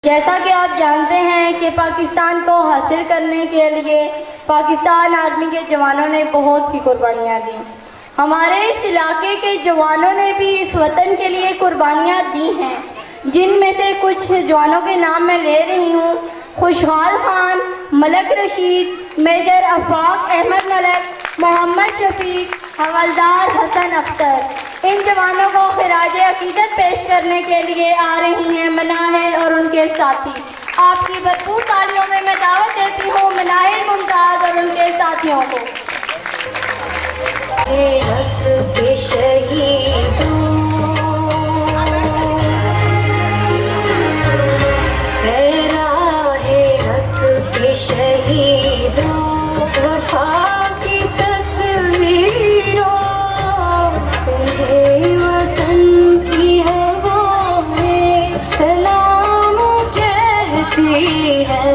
जैसा कि आप जानते हैं कि पाकिस्तान को हासिल करने के लिए पाकिस्तान आर्मी के जवानों ने बहुत सी कुर्बानियाँ दी। हमारे इस इलाके के जवानों ने भी इस वतन के लिए कुर्बानियाँ दी हैं, जिनमें से कुछ जवानों के नाम मैं ले रही हूँ। खुशहाल खान, मलक रशीद, मेजर आफाक अहमद मलक, मोहम्मद शफीक, हवलदार हसन अख्तर। इन जवानों को खिराज अकीदत पेश करने के लिए आ रही हैं मनाहिल और उनके साथी। आपकी भरपूर तालियों में मैं दावत देती हूँ मनाहिल मुमताज़ और उनके साथियों को। हक के शहीदों, है राहे हक के शहीदों, वफा की तस्वीरों, तुम्हें वतन की हवाएं सलाम कहती है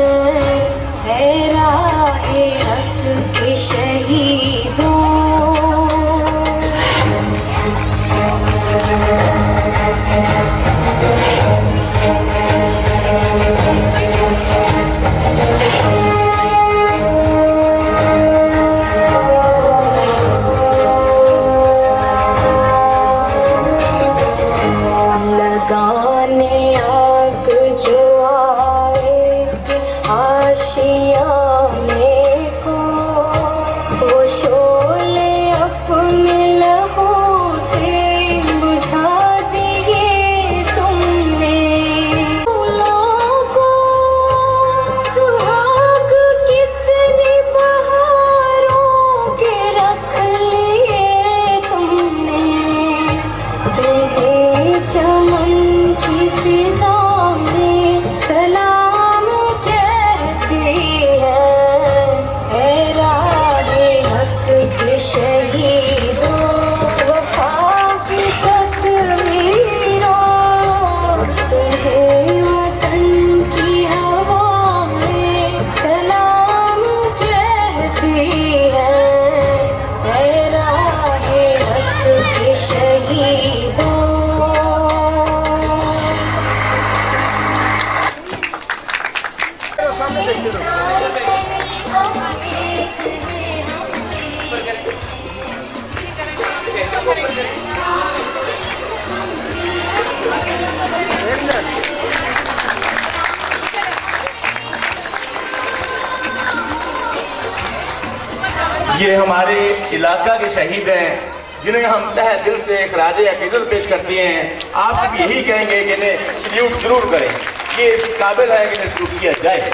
राहे हक के शहीदों। लगाने आग जो आए आशिया में को, वो शोले अपने लहू से बुझा दिए तुमने। फूलों को सुहाग कितनी बहारों के रख लिए तुमने। तुम्हें चमन की फिजा में सलाम कहती है राहे हक के शहीदों, वफा की तस्वीरों, तुम्हें वतन की हवाएं सलाम कहती है राहे हक के शहीदों। ये हमारे इलाका के शहीद हैं, जिन्हें हम तहे दिल से खराज अकीदत पेश करते हैं। आप भी यही कहेंगे कि इन्हें सल्यूट जरूर करें, ये इस काबिल है कि इन्हें सल्यूट किया जाए।